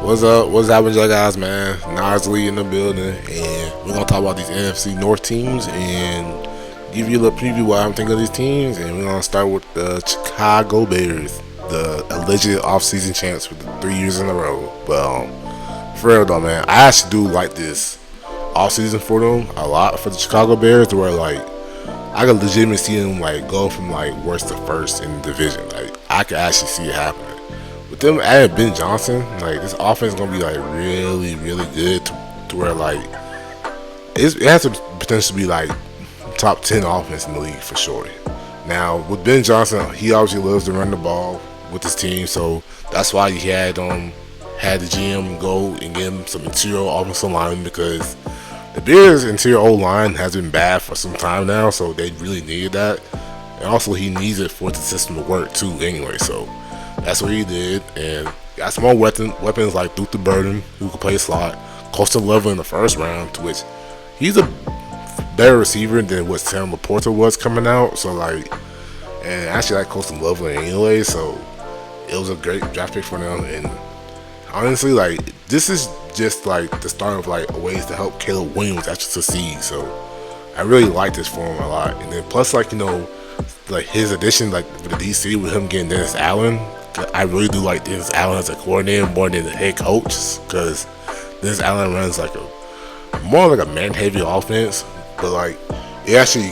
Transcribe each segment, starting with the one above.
What's up? What's happening, y'all guys, man? Nosley in the building, and we're gonna talk about these NFC North teams and give you a little preview what I'm thinking of these teams. And we're gonna start with the Chicago Bears, the alleged offseason champs for the 3 years in a row. But for real though, man, I actually do like this offseason for them a lot for the Chicago Bears, to where like I could legitimately see them like go from like worst to first in the division. Like I could actually see it happening. With them adding Ben Johnson, like this offense is gonna be like really, really good to where like it has the potential to be like top 10 offense in the league for sure. Now with Ben Johnson, he obviously loves to run the ball with his team, so that's why he had the GM go and give him some interior offensive linemen, because the Bears' interior O line has been bad for some time now, so they really needed that, and also he needs it for the system to work too anyway. So that's what he did, and got some more weapons like Duke the Burden, who could play slot, Coastal Level in the first round, to which he's a better receiver than what Sam Laporta was coming out. So like, and actually like Coastal Level anyway, so it was a great draft pick for them. And honestly, like this is just like the start of like ways to help Caleb Williams actually succeed. So I really like this for him a lot. And then plus like like his addition like for the DC with him getting Dennis Allen. I really do like Dennis Allen as a coordinator more than the head coach, because Dennis Allen runs like more like a man-heavy offense, but like it actually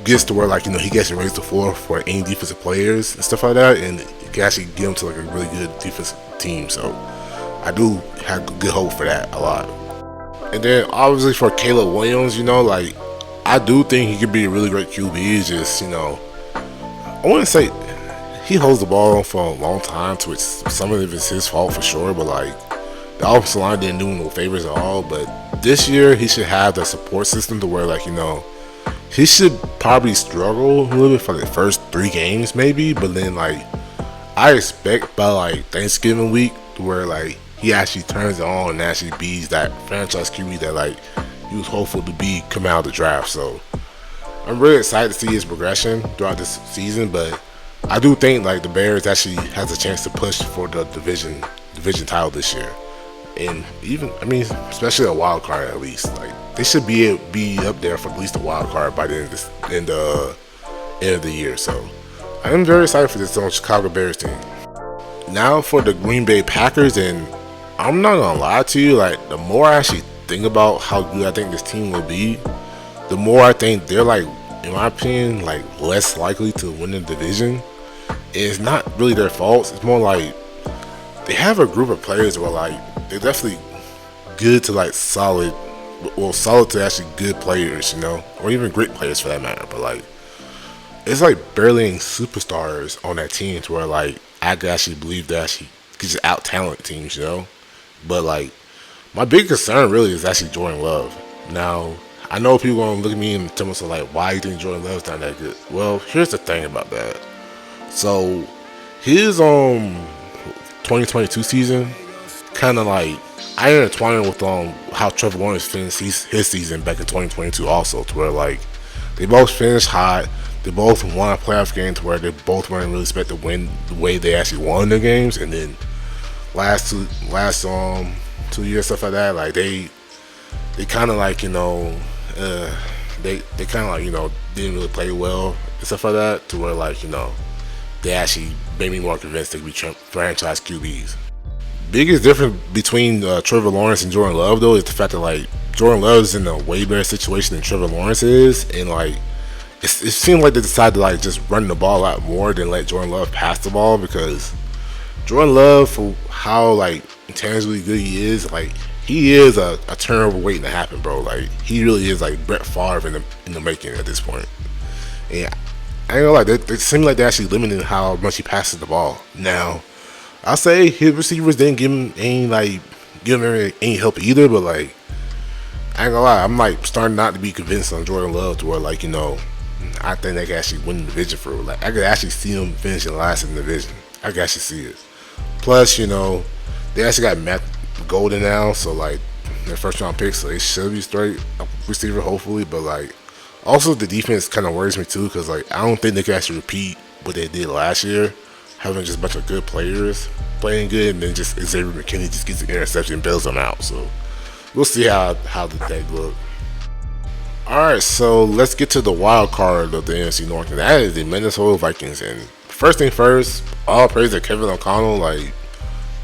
gets to where like he gets to raise the floor for any defensive players and stuff like that, and it can actually get him to like a really good defensive team. So I do have good hope for that a lot. And then obviously for Caleb Williams, like I do think he could be a really great QB. It's just I wouldn't say he holds the ball for a long time, to which some of it is his fault for sure, but like the offensive line didn't do him no favors at all. But this year he should have the support system to where like he should probably struggle a little bit for the first 3 games maybe, but then like I expect by like Thanksgiving week to where like he actually turns it on and actually beats that franchise QB that like he was hopeful to be coming out of the draft. So I'm really excited to see his progression throughout this season, but I do think like the Bears actually has a chance to push for the division title this year, and even especially a wild card at least. Like they should be up there for at least a wild card by the end of the year. So I am very excited for this Chicago Bears team. Now for the Green Bay Packers, and I'm not gonna lie to you, like the more I actually think about how good I think this team will be, the more I think they're like, in my opinion, like less likely to win the division. It's not really their fault. It's more like they have a group of players where like they're definitely good to like solid to actually good players, or even great players for that matter. But like it's like barely any superstars on that team to where like I could actually believe that actually could just out talent teams, But like my big concern really is actually Jordan Love. Now I know people gonna look at me and tell me like, why you think Jordan Love's not that good? Well, here's the thing about that. So his 2022 season kind of like I intertwined with how Trevor Lawrence finished his season back in 2022 also, to where like they both finished hot. They both won a playoff game to where they both weren't really expected to win the way they actually won their games. And then last 2 years, stuff like that, like they kind of like they kind of like didn't really play well and stuff like that, to where like they actually made me more convinced they could be franchise QBs. Biggest difference between Trevor Lawrence and Jordan Love though is the fact that like Jordan Love is in a way better situation than Trevor Lawrence is, and like it seemed like they decided to like just run the ball out more than let Jordan Love pass the ball, because Jordan Love, for how like intangibly good he is, like he is a turnover waiting to happen, bro. Like he really is like Brett Favre in the making at this point. And I ain't gonna lie, they seem like they're actually limiting how much he passes the ball. Now, I'll say his receivers didn't give him any help either, but like I ain't gonna lie, I'm like starting not to be convinced on Jordan Love to where like I think they can actually win the division for real. Like I could actually see them finishing last in the division. I could actually see it. Plus, they actually got Matt Golden now, so like their first round pick, so they should be straight receiver hopefully. But like also the defense kind of worries me too, because like I don't think they can actually repeat what they did last year, having just a bunch of good players. playing good, and then just Xavier McKinney just gets the interception and bails them out. So we'll see how the day look. All right, so let's get to the wild card of the NFC North, and that is the Minnesota Vikings. And first thing first, all praise to Kevin O'Connell. Like,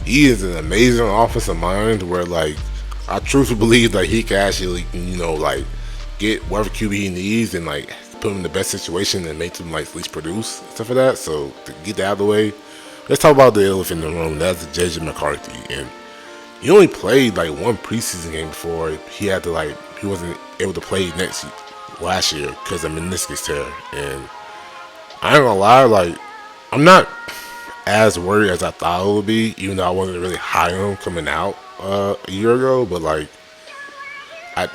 he is an amazing offensive mind. Where like I truthfully believe that he can actually, like get whatever QB he needs and like put him in the best situation and make him like at least produce and stuff like that. So to get that out of the way, let's talk about the elephant in the room. That's JJ McCarthy, and he only played like one preseason game before he wasn't able to play last year because of meniscus tear. And I ain't gonna lie, like I'm not as worried as I thought it would be, even though I wasn't really high on him coming out a year ago. But like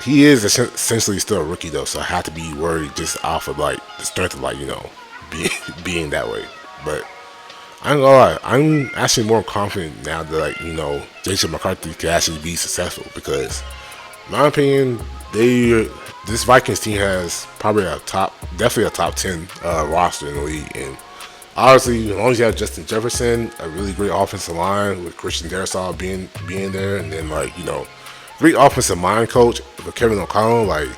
he is essentially still a rookie though, so I have to be worried just off of like the strength of like being that way. But I ain't gonna lie, I'm actually more confident now that like JJ McCarthy can actually be successful because, in my opinion, this Vikings team has probably definitely a top 10 roster in the league. And obviously, as long as you have Justin Jefferson, a really great offensive line with Christian Darrisaw being there, and then great offensive mind coach with Kevin O'Connell, like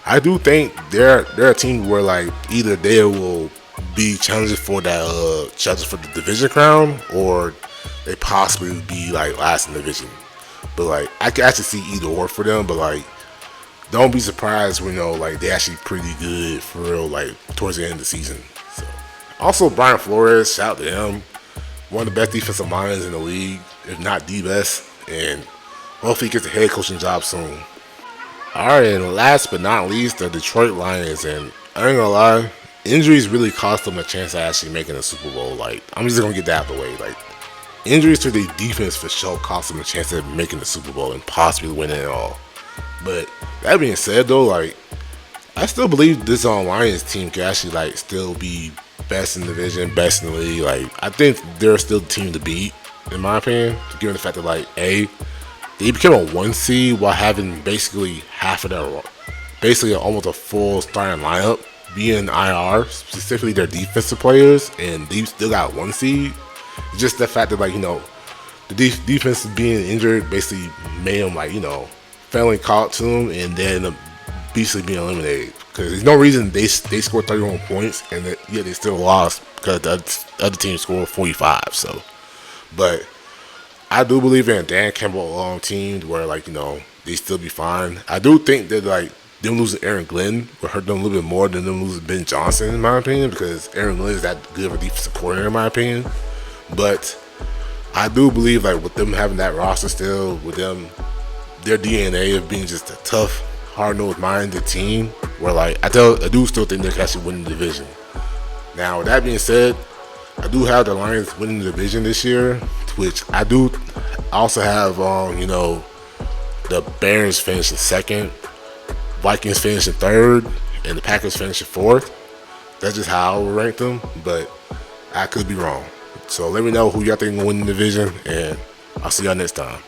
I do think they're a team where like either they will be challenging for the division crown, or they possibly be like last in the division. But like I can actually see either or for them. But like don't be surprised when like they actually pretty good for real like towards the end of the season. So also Brian Flores, shout out to him, one of the best defensive minds in the league, if not the best, and hopefully he gets a head coaching job soon. Alright, and last but not least, the Detroit Lions. And I ain't gonna lie, injuries really cost them a chance of actually making a Super Bowl. Like, I'm just gonna get that out of the way. Like, injuries to the defense for sure cost them a chance of making the Super Bowl and possibly winning it all. But that being said, though, like I still believe this Lions team can actually like still be best in the division, best in the league. Like, I think they're still the team to beat, in my opinion, given the fact that like they became a 1 seed while having basically half of their, basically almost a full starting lineup being IR, specifically their defensive players, and they still got 1 seed. It's just the fact that the defense defense being injured basically made them finally caught to them, and then basically being eliminated. Because there's no reason they scored 31 points and yet they still lost because the other team scored 45. So, but I do believe in Dan Campbell team where they still be fine. I do think that them losing Aaron Glenn would hurt them a little bit more than them losing Ben Johnson, in my opinion, because Aaron Glenn is that good of a defensive coordinator, in my opinion. But I do believe with them having that roster still, with them, their DNA of being just a tough, hard-nosed minded team, where I do still think they can actually win the division. Now, with that being said, I do have the Lions winning the division this year, which I do also have the Bears finishing second, Vikings finishing third, and the Packers finishing fourth. That's just how I would rank them, but I could be wrong. So let me know who y'all think will win the division, and I'll see y'all next time.